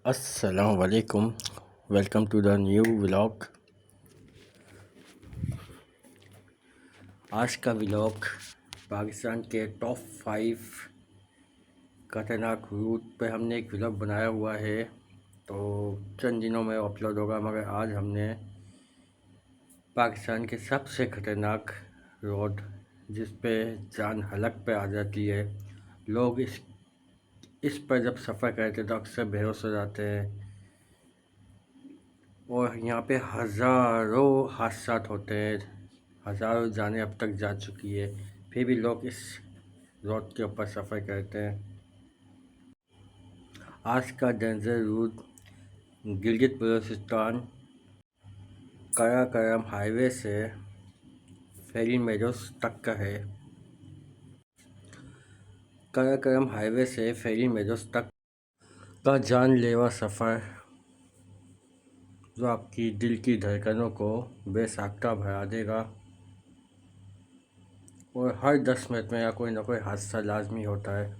अस्सलाम वालेकुम। Welcome to the new vlog. आज का व्लॉग पाकिस्तान के टॉप 5 खतरनाक रूट पे हमने एक व्लॉग बनाया हुआ है, तो चंद दिनों में अपलोड होगा। मगर आज हमने पाकिस्तान के सबसे खतरनाक रोड, जिस पे जान हलक पे आ जाती है, लोग इस पर जब सफ़र करते तो अक्सर बेहोश हो जाते हैं। और यहाँ पे हज़ारों हादसा होते हैं, हज़ारों जानें अब तक जा चुकी है, फिर भी लोग इस रोड के ऊपर सफ़र करते हैं। आज का danger route Gilgit Baltistan Karakoram highway से फेरी मेडोज तक का है। कराकरम हाईवे से फेरी मेडोज तक का जानलेवा सफ़र, जो आपकी दिल की धड़कनों को बेसाख्ता भरा देगा। और हर 10 मिनट में या कोई ना कोई हादसा लाजमी होता है।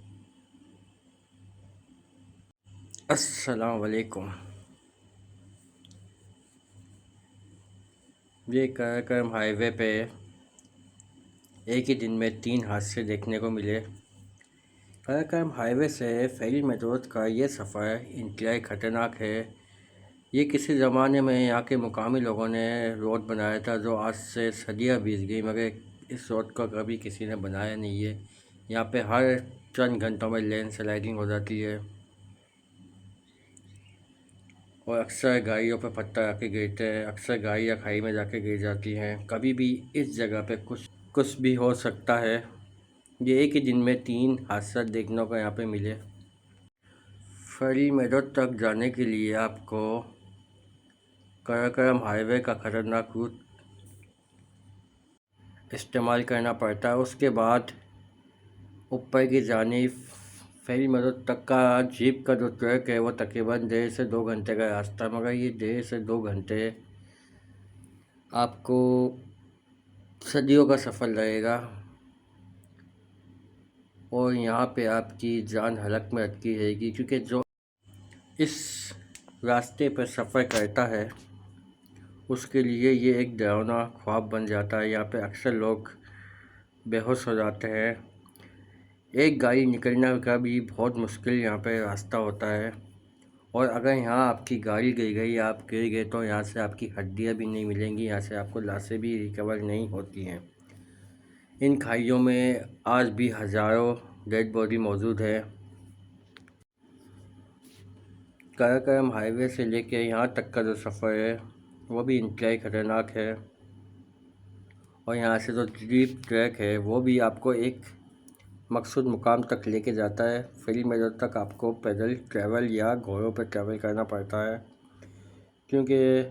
अस्सलाम वालेकुम। ये कराकरम हाईवे पे एक ही दिन में 3 हादसे देखने को मिले। कराकरम हाईवे से फेरी मेट्रोज का ये सफ़र इंतहाई ख़तरनाक है। ये किसी ज़माने में यहाँ के मुकामी लोगों ने रोड बनाया था, जो आज से सदियाँ बीत गई, मगर इस रोड को कभी किसी ने बनाया नहीं है। यहाँ पे हर चंद घंटों में लैंड स्लाइडिंग हो जाती है और अक्सर गाड़ियों पर पत्थर आके गिरते हैं। अक्सर गाड़ियाँ खाई में जाके गिर जाती हैं। कभी भी इस जगह पे कुछ भी हो सकता है। ये एक ही दिन में 3 हादसा देखने को यहाँ पे मिले। फेरी मेडोज तक जाने के लिए आपको कराकरम हाईवे का खतरनाक रूट इस्तेमाल करना पड़ता है। उसके बाद ऊपर की जानिब फेरी मेडोज तक का जीप का जो ट्रैक है, वो तकरीबन 1.5 से 2 घंटे का रास्ता है। मगर ये 1.5 से 2 घंटे आपको सदियों का सफ़र लगेगा और यहाँ पे आपकी जान हलक में अटकी रहेगी, क्योंकि जो इस रास्ते पर सफ़र करता है उसके लिए ये एक डरावना ख्वाब बन जाता है। यहाँ पे अक्सर लोग बेहोश हो जाते हैं। एक गाड़ी निकलने का भी बहुत मुश्किल यहाँ पे रास्ता होता है। और अगर यहाँ आपकी गाड़ी गिर गई, आप गिर गए, तो यहाँ से आपकी हड्डियाँ भी नहीं मिलेंगी, यहाँ से आपको लाशें भी रिकवर नहीं होती हैं। इन खाइयों में आज भी हज़ारों डेड बॉडी मौजूद है। कराकरम हाईवे से लेके यहाँ तक का जो सफ़र है वो भी इंतहाई ख़तरनाक है। और यहाँ से जो जीप ट्रैक है वो भी आपको एक मकसूद मुकाम तक लेके जाता है। फेरी मेडोज तक आपको पैदल ट्रैवल या घोड़ों पर ट्रैवल करना पड़ता है, क्योंकि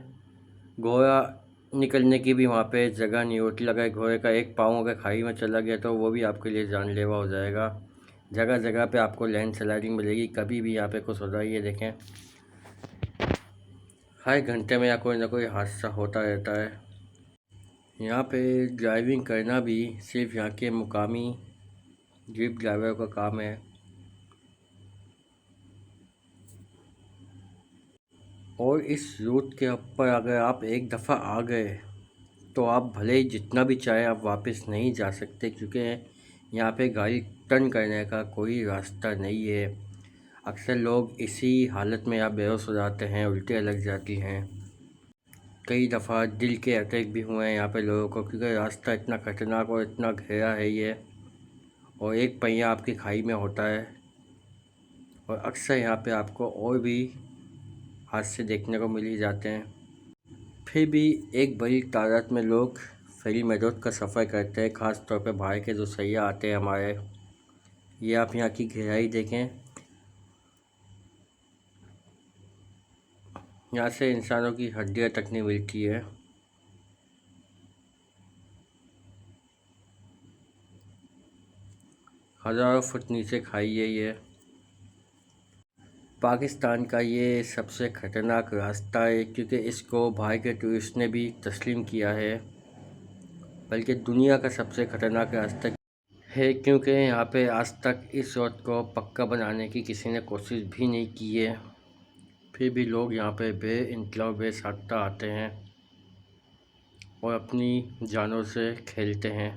घोड़ा निकलने की भी वहाँ पे जगह नहीं होती। अगर घोड़े का एक पाँव अगर खाई में चला गया तो वो भी आपके लिए जानलेवा हो जाएगा। जगह जगह पे आपको लैंड स्लाइडिंग मिलेगी, कभी भी यहाँ पे कुछ हो जाए। ये देखें, हर घंटे में या कोई ना कोई हादसा होता रहता है। यहाँ पे ड्राइविंग करना भी सिर्फ यहाँ के मुकामी जीप ड्राइवर का काम है। और इस रूट के ऊपर अगर आप एक दफ़ा आ गए तो आप भले ही जितना भी चाहे आप वापस नहीं जा सकते, क्योंकि यहाँ पे गाड़ी टर्न करने का कोई रास्ता नहीं है। अक्सर लोग इसी हालत में आप बेहोश हो जाते हैं, उल्टियाँ लग जाती हैं। कई दफ़ा दिल के अटैक भी हुए हैं यहाँ पे लोगों को, क्योंकि रास्ता इतना खतरनाक और इतना गहरा है ये, और एक पहिया आपकी खाई में होता है। और अक्सर यहाँ पे आपको और भी हादसे देखने को मिल ही जाते हैं। फिर भी एक बड़ी तादाद में लोग फेरी मेट्रोज का सफ़र करते हैं, ख़ास तौर पे बाहर के जो सैयाह आते हैं हमारे। ये आप यहाँ की गहराई देखें, यहाँ से इंसानों की हड्डियाँ तक नहीं मिलती है। हज़ारों फुट नीचे खाई है ये। पाकिस्तान का ये सबसे ख़तरनाक रास्ता है, क्योंकि इसको बाहर के टूरिस्ट ने भी तस्लीम किया है, बल्कि दुनिया का सबसे ख़तरनाक रास्ता है, क्योंकि यहाँ पे आज तक इस रोड को पक्का बनाने की किसी ने कोशिश भी नहीं की है। फिर भी लोग यहाँ पे बेइंतला बेसाख्ता आते हैं और अपनी जानों से खेलते हैं।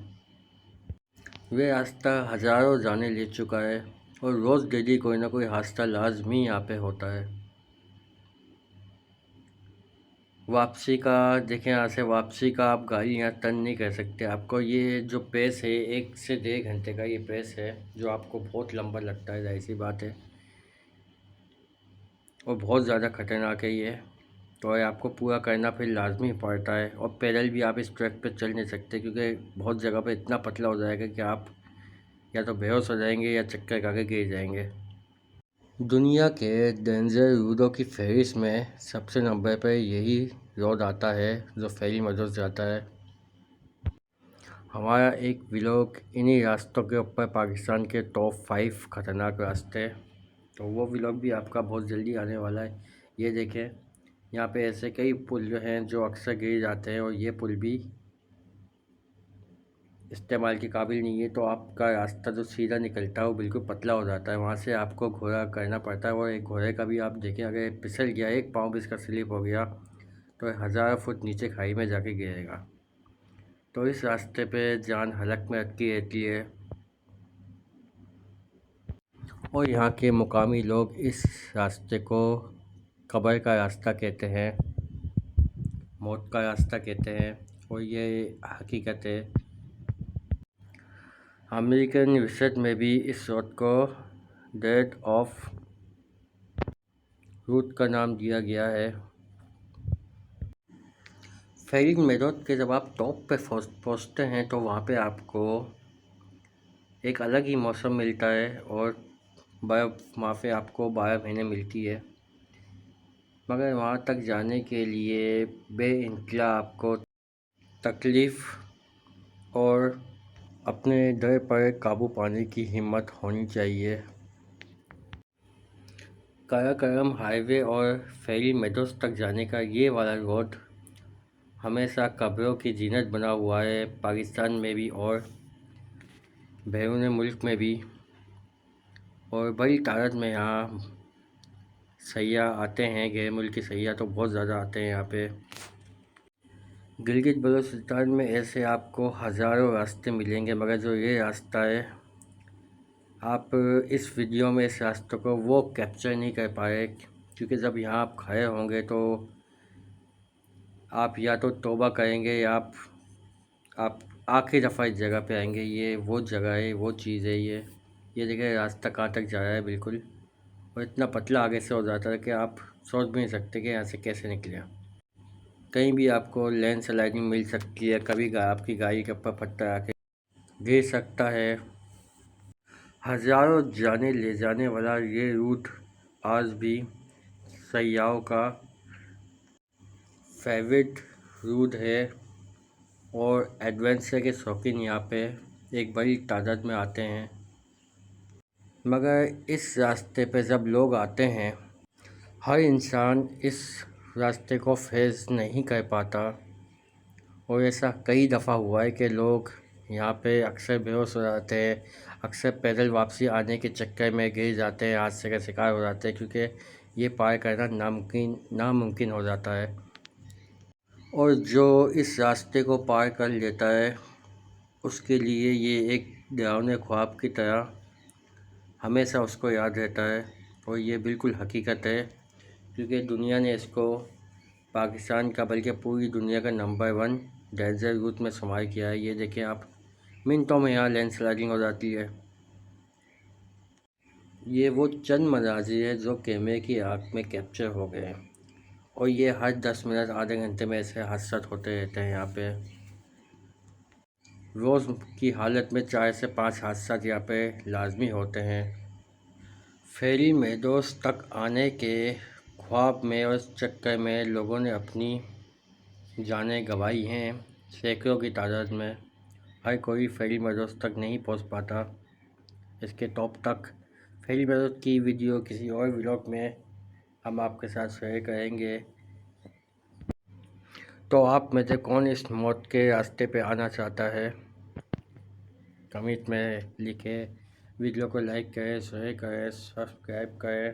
वे रास्ता हज़ारों जाने ले चुका है और रोज़ डेली कोई ना कोई हादसा लाजमी यहाँ पे होता है। वापसी का देखें, यहाँ से वापसी का आप गाड़ी यहाँ टर्न नहीं कर सकते। आपको ये जो पेस है 1 से 1.5 घंटे का ये पेस है, जो आपको बहुत लंबा लगता है, जाहिर सी बात है, और बहुत ज़्यादा ख़तरनाक है ये। तो ये आपको पूरा करना फिर लाजमी पड़ता है। और पैदल भी आप इस ट्रैक पे चल नहीं सकते क्योंकि बहुत जगह पे इतना पतला हो जाएगा कि आप या तो बेहोश हो जाएंगे या चक्कर खा के गिर जाएंगे। दुनिया के डेंजर रोडों की फहरिस्त में सबसे नंबर पर यही रोड आता है जो फेरी मदद जाता है। हमारा एक व्लॉग इन्हीं रास्तों के ऊपर पाकिस्तान के टॉप 5 ख़तरनाक रास्ते, तो वो व्लॉग भी आपका बहुत जल्दी आने वाला है। ये देखें, यहाँ पे ऐसे कई पुल जो हैं जो अक्सर गिर जाते हैं और ये पुल भी इस्तेमाल के काबिल नहीं है। तो आपका रास्ता जो सीधा निकलता है वो बिल्कुल पतला हो जाता है, वहाँ से आपको घोड़ा करना पड़ता है। और एक घोड़े का भी आप देखें, अगर फिसल गया, एक पाँव भी इसका स्लिप हो गया तो 1000 फुट नीचे खाई में जाके गिरेगा। तो इस रास्ते पे जान हलक में अटकी रहती है और यहाँ के मुकामी लोग इस रास्ते को कब्र का रास्ता कहते हैं, मौत का रास्ता कहते हैं। और ये हकीकत है। अमेरिकन रिसर्च में भी इस रोड को डेथ ऑफ रूट का नाम दिया गया है। फेरी मेथड के जब आप टॉप पे पहुँचते हैं तो वहाँ पे आपको एक अलग ही मौसम मिलता है और बर्फ़ वहाँ पे आपको 12 महीने मिलती है। मगर वहाँ तक जाने के लिए बेइंतला आपको तकलीफ़ और अपने डर पर काबू पाने की हिम्मत होनी चाहिए। काराकोरम हाईवे और फेरी मेडोज़ तक जाने का ये वाला रोड हमेशा कब्रों की जीनत बना हुआ है, पाकिस्तान में भी और बैरून मुल्क में भी। और बड़ी तादाद में यहाँ सयाह आते हैं, गैर मुल्की सयाह तो बहुत ज़्यादा आते हैं यहाँ पे। गिलगित बल्तिस्तान में ऐसे आपको हज़ारों रास्ते मिलेंगे, मगर जो ये रास्ता है, आप इस वीडियो में इस रास्ते को वो कैप्चर नहीं कर पाए क्योंकि जब यहाँ आप खड़े होंगे तो आप या तो तौबा करेंगे या आप आखिरी दफ़ा इस जगह पे आएंगे। ये वो जगह है, वो चीज़ है। ये देखिए रास्ता कहाँ तक जा रहा है बिल्कुल, और इतना पतला आगे से हो जाता है कि आप सोच भी नहीं सकते कि यहाँ से कैसे निकले। कहीं भी आपको लैंड स्लाइडिंग मिल सकती है, कभी आपकी गाड़ी के ऊपर पत्थर आके गिर सकता है। हज़ारों जाने ले जाने वाला ये रूट आज भी सयाहों का फेवरेट रूट है और एडवेंचर के शौकीन यहाँ पे एक बड़ी तादाद में आते हैं। मगर इस रास्ते पे जब लोग आते हैं, हर इंसान इस रास्ते को फेस नहीं कर पाता और ऐसा कई दफ़ा हुआ है कि लोग यहाँ पे अक्सर बेहोश हो जाते हैं, अक्सर पैदल वापसी आने के चक्कर में गिर जाते हैं, हादसे का शिकार हो जाते हैं क्योंकि ये पार करना नामुमकिन हो जाता है। और जो इस रास्ते को पार कर लेता है उसके लिए ये एक डरावने ख्वाब की तरह हमेशा उसको याद रहता है। और ये बिल्कुल हकीकत है क्योंकि दुनिया ने इसको पाकिस्तान का बल्कि पूरी दुनिया का नंबर 1 डेजर्ट रूट में शुमार किया है। ये देखें आप, मिनटों में यहाँ लैंडस्लाइडिंग हो जाती है। ये वो चंद मनाजिर है जो कैमरे की आँख में कैप्चर हो गए हैं और ये हर 10 मिनट आधे घंटे में ऐसे हादसा होते रहते हैं। यहाँ पे रोज़ की हालत में 4 से 5 हादसा यहाँ पे लाजमी होते हैं। फेरी मेडोज़ तक आने के ख्वाब में और इस चक्कर में लोगों ने अपनी जानें गंवाई हैं, सैकड़ों की तादाद में। हर कोई फेरी मेडोज़ तक नहीं पहुंच पाता इसके टॉप तक। फेरी मेडोज़ की वीडियो किसी और व्लॉग में हम आपके साथ शेयर करेंगे। तो आप में से कौन इस मौत के रास्ते पे आना चाहता है, कमेंट में लिखें। वीडियो को लाइक करें, शेयर करें, सब्सक्राइब करें।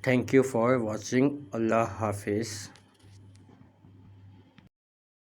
Thank you for watching. अल्लाह हाफिज़।